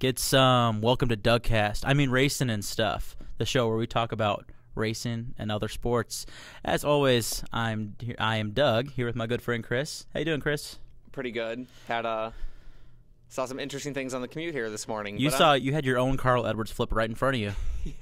Get some welcome to Dougcast. I mean Racin and stuff. The show where we talk about racing and other sports. As always, I am Doug here with my good friend Chris. How you doing, Chris? Pretty good. Saw some interesting things on the commute here this morning. You had your own Carl Edwards flip right in front of you. Yeah.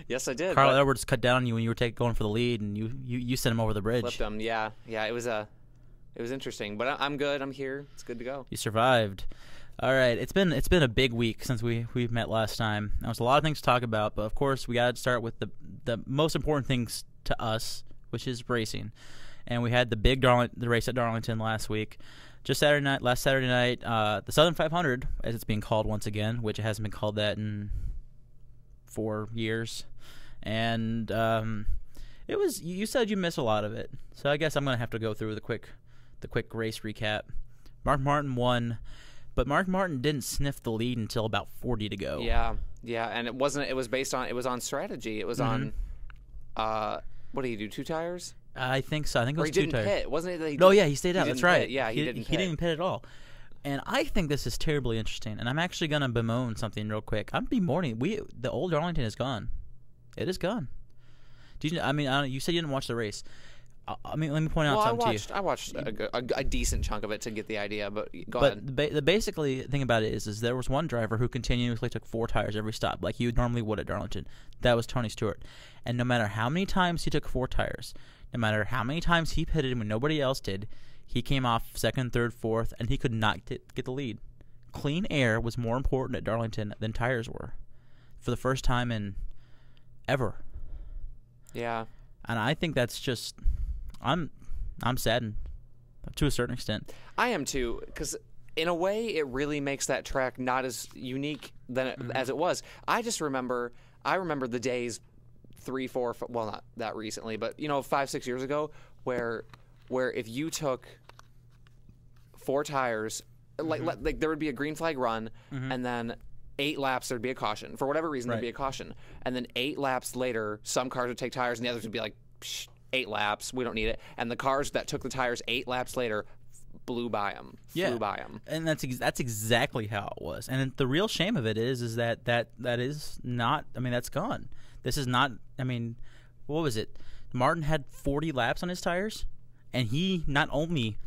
Yes, I did. Carl Edwards cut down on you when you were going for the lead, and you sent him over the bridge. Flipped him. Yeah. It was interesting, but I'm good. I'm here. It's good to go. You survived. All right, it's been a big week since we met last time. There was a lot of things to talk about, but of course we got to start with the most important things to us, which is racing. And we had the race at Darlington last week, last Saturday night, the Southern 500, as it's being called once again, which it hasn't been called that in 4 years. And it was. You said you missed a lot of it, so I guess I'm gonna have to go through the quick race recap. Mark Martin won. But Mark Martin didn't sniff the lead until about 40 to go. Yeah, and it was on strategy. It was on, what did he do, 2 tires? I think so. I think it was 2 tires. He didn't pit, wasn't it? That he no, yeah, he stayed out. That's right. Pit. Yeah, he didn't pit. He didn't pit at all. And I think this is terribly interesting. And I'm actually going to bemoan something real quick. The old Darlington is gone. It is gone. You said you didn't watch the race. Let me point out something to you. I watched a decent chunk of it to get the idea, but go ahead. But the basically thing about it is there was one driver who continuously took 4 tires every stop, like you normally would at Darlington. That was Tony Stewart. And no matter how many times he took 4 tires, no matter how many times he pitted when nobody else did, he came off 2nd, 3rd, 4th, and he could not get the lead. Clean air was more important at Darlington than tires were, for the first time in ever. Yeah. And I think that's just... I'm saddened to a certain extent. I am too, because in a way it really makes that track not as unique as it was. I remember the days 3, 4, well, not that recently, but 5, 6 years ago, where if you took 4 tires, like there would be a green flag run, and then 8 laps there'd be a caution for whatever reason. Right. There'd be a caution, and then 8 laps later, some cars would take tires, and the others would be like, psh, 8 laps, we don't need it. And the cars that took the tires 8 laps later flew by them. And that's exactly how it was. And the real shame of it is that is not. I mean, that's gone. This is not. I mean, what was it? Martin had 40 laps on his tires, and he not only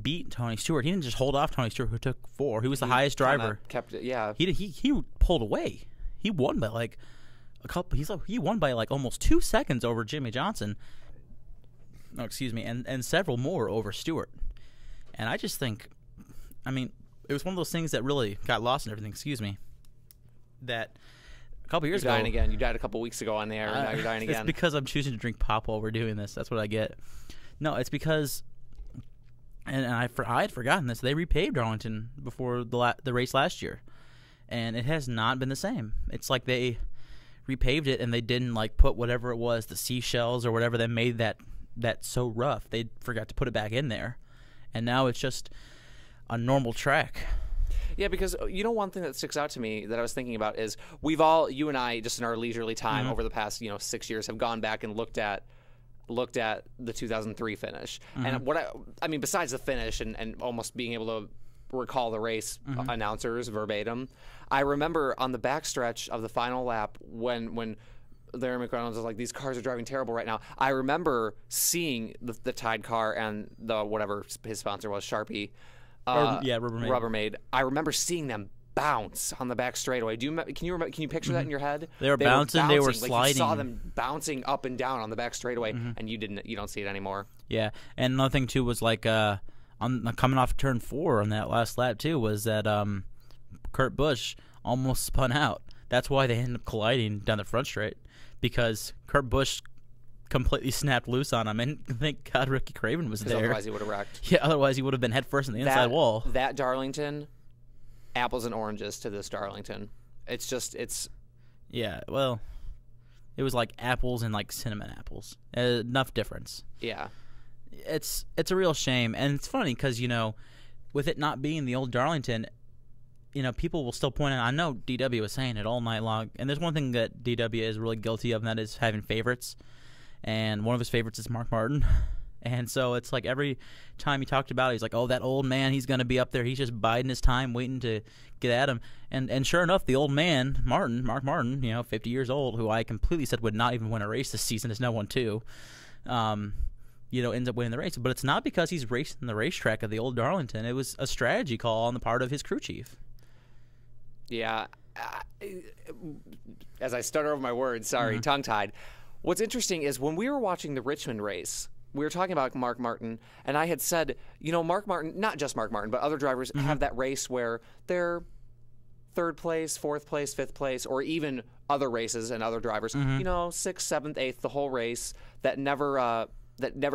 beat Tony Stewart. He didn't just hold off Tony Stewart, who took 4. He was the highest driver. Kept it. Yeah. He pulled away. He won by like a couple. He won by like almost 2 seconds over Jimmy Johnson. No, excuse me, and several more over Stewart. And I just think, I mean, it was one of those things that really got lost in everything. Excuse me. That a couple years ago. You're dying again. You died a couple weeks ago on the air, and now you're dying again. It's because I'm choosing to drink pop while we're doing this. That's what I get. No, it's because, and I had forgotten this. They repaved Darlington before the race last year, and it has not been the same. It's like they repaved it and they didn't like put whatever it was, the seashells or whatever that made that so rough. They forgot to put it back in there, and now it's just a normal track. Yeah, because one thing that sticks out to me that I was thinking about is you and I, just in our leisurely time over the past 6 years, have gone back and looked at the 2003 finish. And I mean, besides the finish and almost being able to recall the race announcers verbatim, I remember on the backstretch of the final lap when Larry McReynolds was like, these cars are driving terrible right now. I remember seeing the Tide car and the whatever his sponsor was, Sharpie. Rubbermaid. I remember seeing them bounce on the back straightaway. Can you picture that in your head? They were bouncing. They were sliding. Like you saw them bouncing up and down on the back straightaway, and you don't see it anymore. Yeah, and another thing too was like coming off turn 4 on that last lap too was that Kurt Busch almost spun out. That's why they ended up colliding down the front straight, because Kurt Busch completely snapped loose on him, and thank God Ricky Craven was there. Otherwise he would have wrecked. Yeah, otherwise he would have been head first in the inside wall. That Darlington, apples and oranges to this Darlington. Yeah, well, it was like apples and like cinnamon apples. Enough difference. Yeah. It's a real shame, and it's funny because, with it not being the old Darlington, people will still point out. I know DW was saying it all night long, and there's one thing that DW is really guilty of, and that is having favorites. And one of his favorites is Mark Martin, And so it's like every time he talked about it, he's like, oh, that old man, he's going to be up there. He's just biding his time, waiting to get at him. And sure enough, the old man, Mark Martin, 50 years old, who I completely said would not even win a race this season, is now won two, ends up winning the race. But it's not because he's racing the racetrack of the old Darlington. It was a strategy call on the part of his crew chief. Yeah. As I stutter over my words, sorry, tongue-tied. What's interesting is when we were watching the Richmond race, we were talking about Mark Martin, and I had said, Mark Martin, not just Mark Martin, but other drivers have that race where they're third place, fourth place, fifth place, or even other races and other drivers, sixth, seventh, eighth, the whole race that never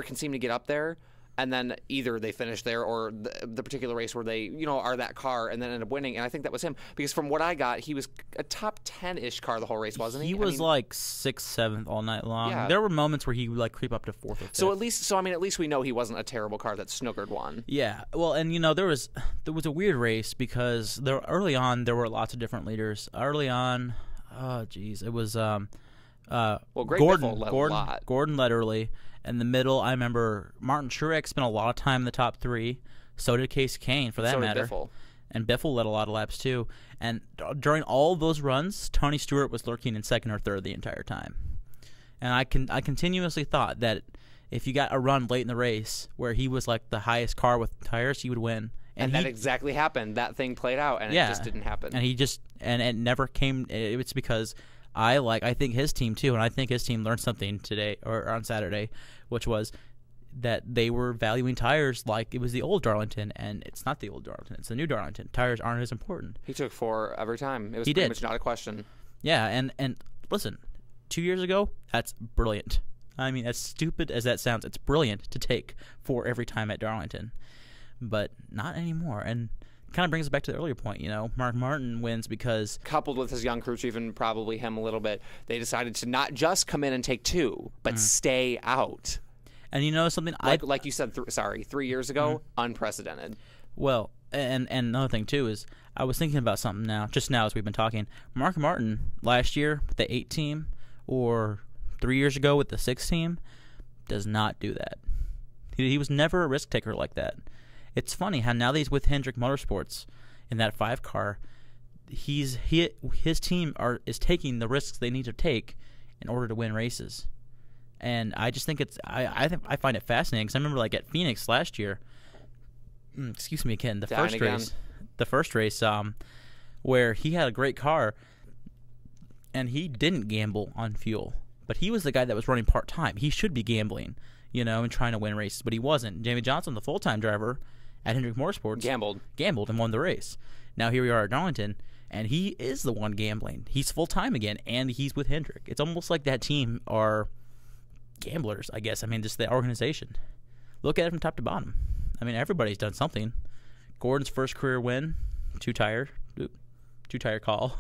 can seem to get up there. And then either they finish there or the particular race where they, are that car and then end up winning. And I think that was him because from what I got, he was a top 10-ish car the whole race, wasn't he? He was like 6th, 7th all night long. Yeah. There were moments where he would like creep up to 4th or 5th. So at least we know he wasn't a terrible car that snookered one. Yeah. Well, and there was a weird race because early on there were lots of different leaders. Early on, it was Gordon led early. In the middle, I remember Martin Truex spent a lot of time in the top 3. So did Case Kane, for that matter. Biffle. And Biffle led a lot of laps, too. And during all those runs, Tony Stewart was lurking in 2nd or 3rd the entire time. And I continuously thought that if you got a run late in the race where he was like the highest car with tires, he would win. And that exactly happened. That thing played out, and it just didn't happen. And it never came. It's because I think his team too, and I think his team learned something today or on Saturday, which was that they were valuing tires like it was the old Darlington, and it's not the old Darlington; it's the new Darlington. Tires aren't as important. He took 4 every time. It was pretty much not a question. Yeah, and listen, 2 years ago, that's brilliant. I mean, as stupid as that sounds, it's brilliant to take 4 every time at Darlington, but not anymore. And kind of brings us back to the earlier point, Mark Martin wins because coupled with his young crew chief and probably him a little bit, they decided to not just come in and take 2, but stay out. And something, like you said, 3 years ago, unprecedented. Well, and another thing too is I was thinking about something just now as we've been talking. Mark Martin last year with the 8 team or 3 years ago with the 6 team does not do that. He was never a risk taker like that. It's funny how now that he's with Hendrick Motorsports in that 5 car, his team is taking the risks they need to take in order to win races, and I just think I find it fascinating because I remember like at Phoenix last year. Excuse me, Ken. The first race, where he had a great car, and he didn't gamble on fuel, but he was the guy that was running part time. He should be gambling, and trying to win races, but he wasn't. Jamie Johnson, the full-time driver at Hendrick Motorsports, gambled and won the race. Now here we are at Darlington, and he is the one gambling. He's full-time again, and he's with Hendrick. It's almost like that team are gamblers, I guess. I mean, just the organization. Look at it from top to bottom. I mean, everybody's done something. Gordon's first career win, two-tire call.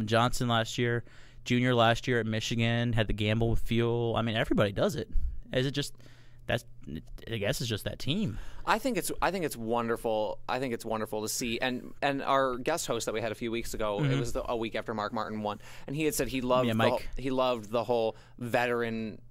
Johnson last year, Junior last year at Michigan, had the gamble with fuel. I mean, everybody does it. Is it just... I guess it's just that team. I think it's wonderful. I think it's wonderful to see. And our guest host that we had a few weeks ago, it was a week after Mark Martin won, and he had said he loved the whole veteran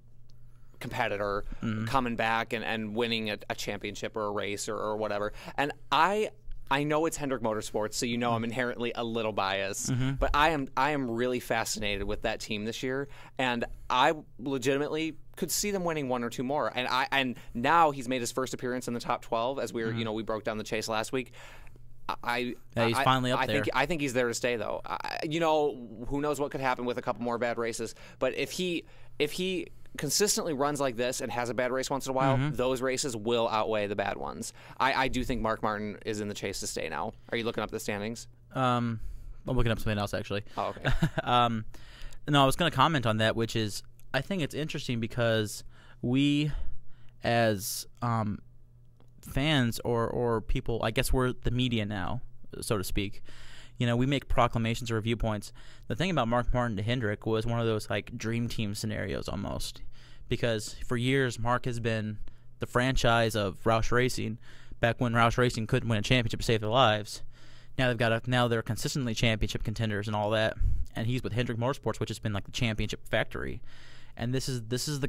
competitor coming back and winning a championship or a race or whatever. And I know it's Hendrick Motorsports, so I'm inherently a little biased, but I am really fascinated with that team this year, and I legitimately could see them winning 1 or 2 more. And now he's made his first appearance in the top 12, as we were, we broke down the chase last week. He's finally up there. I think he's there to stay, though. Who knows what could happen with a couple more bad races, but if he consistently runs like this and has a bad race once in a while, those races will outweigh the bad ones. I do think Mark Martin is in the chase to stay now. Are you looking up the standings? I'm looking up something else, actually. Oh, okay. No, I was going to comment on that, which is I think it's interesting because we as fans or people, I guess we're the media now, so to speak, we make proclamations or viewpoints. The thing about Mark Martin to Hendrick was one of those like dream team scenarios almost, because for years Mark has been the franchise of Roush Racing. Back when Roush Racing couldn't win a championship to save their lives, now they're consistently championship contenders and all that. And he's with Hendrick Motorsports, which has been like the championship factory. And this is the